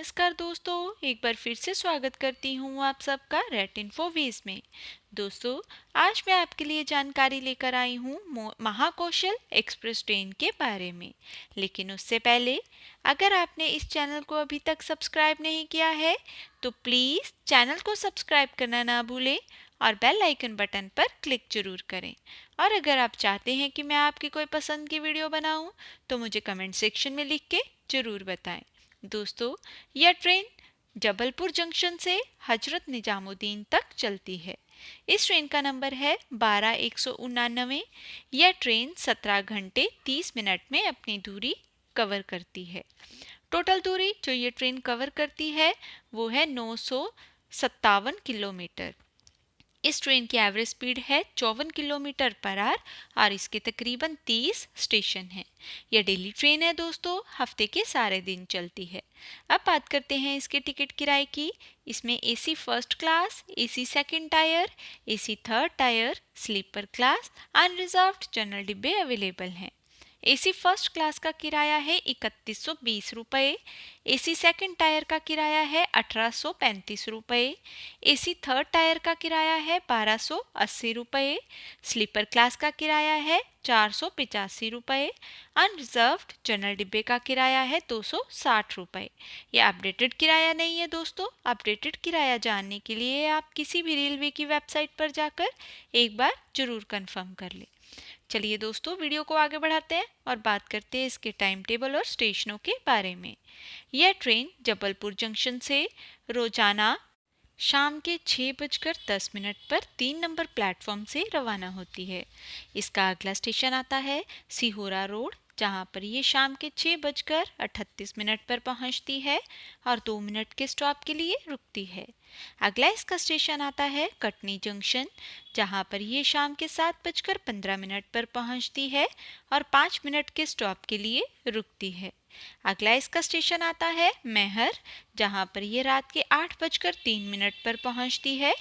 नमस्कार दोस्तों, एक बार फिर से स्वागत करती हूँ आप सबका रेट इन्फोवीज में। दोस्तों, आज मैं आपके लिए जानकारी लेकर आई हूँ महाकौशल एक्सप्रेस ट्रेन के बारे में। लेकिन उससे पहले, अगर आपने इस चैनल को अभी तक सब्सक्राइब नहीं किया है तो प्लीज़ चैनल को सब्सक्राइब करना ना भूलें और बेल आइकन बटन पर क्लिक जरूर करें। और अगर आप चाहते हैं कि मैं आपकी कोई पसंद की वीडियो बनाऊं तो मुझे कमेंट सेक्शन में लिख के ज़रूर बताएं। दोस्तों, यह ट्रेन जबलपुर जंक्शन से हजरत निजामुद्दीन तक चलती है। इस ट्रेन का नंबर है 12199। यह ट्रेन 17 घंटे 30 मिनट में अपनी दूरी कवर करती है। टोटल दूरी जो ये ट्रेन कवर करती है वो है 957 किलोमीटर। इस ट्रेन की एवरेज स्पीड है 54 किलोमीटर पर आवर और इसके तकरीबन 30 स्टेशन हैं। यह डेली ट्रेन है दोस्तों, हफ्ते के सारे दिन चलती है। अब बात करते हैं इसके टिकट किराए की। इसमें AC first class, AC second tier, AC third tier, sleeper class, unreserved general डिब्बे अवेलेबल हैं। एसी फर्स्ट क्लास का किराया है 3120 रुपये, एसी सेकंड टायर का किराया है 1835 रुपये, एसी थर्ड टायर का किराया है 1280 रुपये, स्लीपर क्लास का किराया है 485 रुपये, अनरिजर्व्ड जनरल डिब्बे का किराया है 260 रुपये। यह अपडेटेड किराया नहीं है दोस्तों। अपडेटेड किराया जानने के लिए आप किसी भी रेलवे की वेबसाइट पर जाकर एक बार जरूर कंफर्म कर लें। चलिए दोस्तों, वीडियो को आगे बढ़ाते हैं और बात करते हैं इसके टाइम टेबल और स्टेशनों के बारे में। यह ट्रेन जबलपुर जंक्शन से रोजाना शाम के 6:10 पर 3 नंबर प्लेटफॉर्म से रवाना होती है। इसका अगला स्टेशन आता है सिहोरा रोड, जहाँ पर ये शाम के 6:38 पर पहुँचती है और 2 मिनट के स्टॉप के लिए रुकती है। अगला इसका स्टेशन आता है कटनी जंक्शन, जहाँ पर ये शाम के 7:15 पर पहुँचती है और 5 मिनट के स्टॉप के लिए रुकती है। अगला इसका स्टेशन आता है मैहर, जहाँ पर ये रात के 8:03 पर पहुँचती है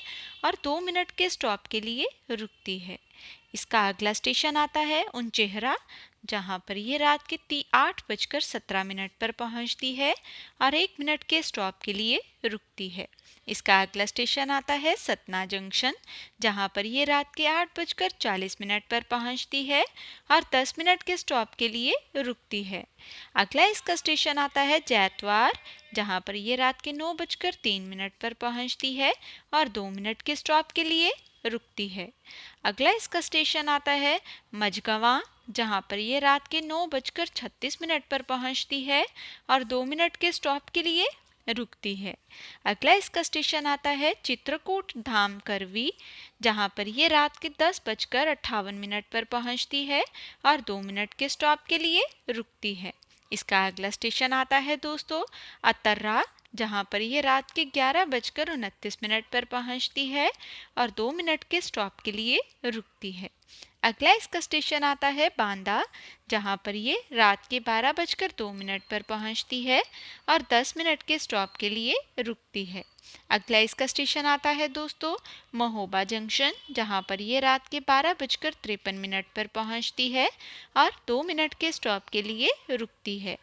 और 2 मिनट के स्टॉप के लिए रुकती है। इसका अगला स्टेशन आता है उनचेहरा, जहाँ पर ये रात के 8:17 पर पहुँचती है और 1 मिनट के स्टॉप के लिए रुकती है। इसका अगला स्टेशन आता है सतना जंक्शन, जहाँ पर ये रात के 8:40 पर पहुँचती है और 10 मिनट के स्टॉप के लिए रुकती है। अगला इसका स्टेशन आता है जैतवार, जहाँ पर ये रात के 9:03 पर पहुँचती है और 2 मिनट के स्टॉप के लिए रुकती है। अगला इसका स्टेशन आता है मझगवां, जहाँ पर ये रात के 9:36 पर पहुँचती है और 2 मिनट के स्टॉप के लिए रुकती है। अगला इसका स्टेशन आता है चित्रकूट धाम करवी, जहाँ पर ये रात के 10:58 पर पहुँचती है और 2 मिनट के स्टॉप के लिए रुकती है। इसका अगला स्टेशन आता है दोस्तों अतर्रा, जहाँ पर ये रात के 11:29 पर पहुँचती है और 2 मिनट के स्टॉप के लिए रुकती है। अगला इसका स्टेशन आता है बांदा, जहाँ पर ये रात के 12:02 पर पहुँचती है और 10 मिनट के स्टॉप के लिए रुकती है। अगला इसका स्टेशन आता है दोस्तों महोबा जंक्शन, जहाँ पर ये रात के 12:53 पर पहुँचती है और 2 मिनट के स्टॉप के लिए रुकती है।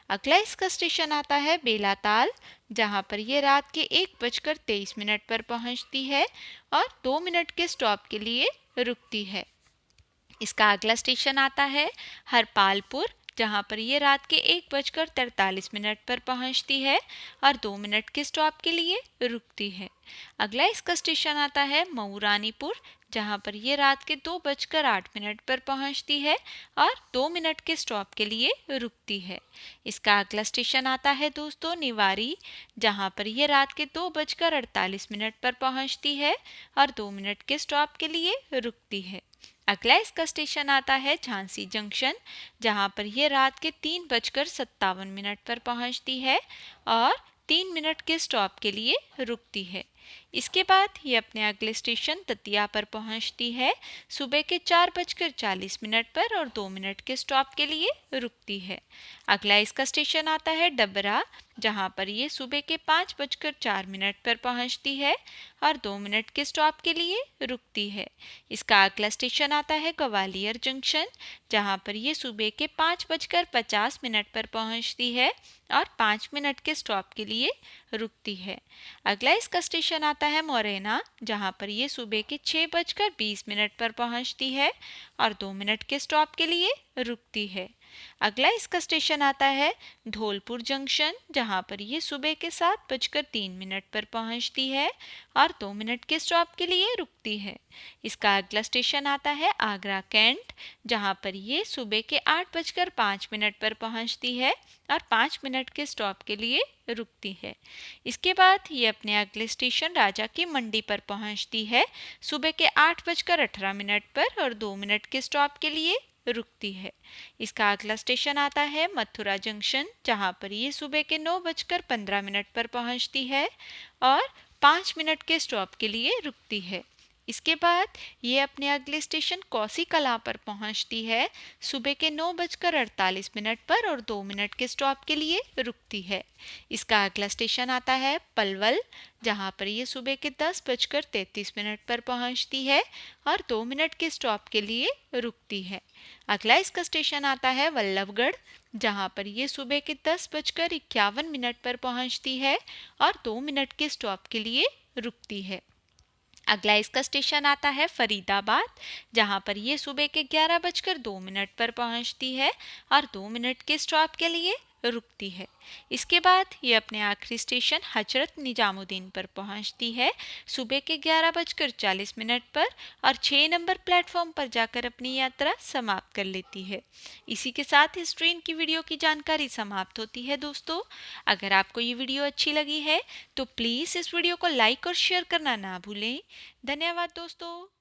अगला इसका स्टेशन आता है बेलाताल, जहाँ पर ये रात के 1:23 पर पहुँचती है और 2 मिनट के स्टॉप के लिए रुकती है। इसका अगला स्टेशन आता है हरपालपुर, जहाँ पर ये रात के 1:43 पर पहुँचती है और 2 मिनट के स्टॉप के लिए रुकती है। अगला इसका स्टेशन आता है मऊरानीपुर, जहाँ पर ये रात के 2:08 पर पहुँचती है और 2 मिनट के स्टॉप के लिए रुकती है। इसका अगला स्टेशन आता है दोस्तों निवारी, जहाँ पर ये रात के 2:48 पर पहुँचती है और 2 मिनट के स्टॉप के लिए रुकती है। अगला इसका स्टेशन आता है झांसी जंक्शन, जहाँ पर ये रात के 3:57 पर पहुँचती है और 3 मिनट के स्टॉप के लिए रुकती है। इसके बाद ये अपने अगले स्टेशन दतिया पर पहुंचती है। सुबह के 4:40 पर और 2 मिनट के स्टॉप के लिए रुकती है। अगला इसका स्टेशन आता है डबरा, जहां पर ये सुबह के 5:04 पर पहुंचती है और 2 मिनट के स्टॉप के लिए रुकती है। इसका अगला स्टेशन आता है ग्वालियर जंक्शन, जहां पर ये सुबह के 5:50 पर पहुंचती है और 5 मिनट के स्टॉप के लिए रुकती है। अगला इसका स्टेशन आता है मोरेना, जहां पर ये सुबह के 6:20 पर पहुंचती है और 2 मिनट के स्टॉप के लिए रुकती है। अगला इसका स्टेशन आता है धौलपुर जंक्शन, जहां पर ये सुबह के 7:03 पर पहुंचती है और 2 मिनट के स्टॉप के लिए रुकती है। इसका अगला स्टेशन आता है आगरा कैंट, जहां पर ये सुबह के 8:05 पर पहुंचती है और 5 मिनट के स्टॉप के लिए रुकती है। इसके बाद ये अपने अगले स्टेशन राजा की मंडी पर पहुंचती है सुबह के 8:18 पर और 2 मिनट के स्टॉप के लिए रुकती है। इसका अगला स्टेशन आता है मथुरा जंक्शन, जहां पर ये सुबह के 9:15 पर पहुंचती है और 5 मिनट के स्टॉप के लिए रुकती है। इसके बाद ये अपने अगले स्टेशन कौसी कलां पर पहुंचती है सुबह के 9:48 पर और 2 मिनट के स्टॉप के लिए रुकती है। इसका अगला स्टेशन आता है पलवल, जहां पर ये सुबह के 10:33 पर पहुंचती है और 2 मिनट के स्टॉप के लिए रुकती है। अगला इसका स्टेशन आता है वल्लभगढ़, जहां पर ये सुबह के 10:51 पर पहुंचती है और 2 मिनट के स्टॉप के लिए रुकती है। अगला इसका स्टेशन आता है फरीदाबाद, जहां पर ये सुबह के 11:02 पर पहुंचती है और 2 मिनट के स्टॉप के लिए रुकती है। इसके बाद ये अपने आखिरी स्टेशन हजरत निजामुद्दीन पर पहुंचती है सुबह के 11:40 पर और 6 नंबर प्लेटफॉर्म पर जाकर अपनी यात्रा समाप्त कर लेती है। इसी के साथ इस ट्रेन की वीडियो की जानकारी समाप्त होती है। दोस्तों, अगर आपको ये वीडियो अच्छी लगी है तो प्लीज़ इस वीडियो को लाइक और शेयर करना ना भूलें। धन्यवाद दोस्तों।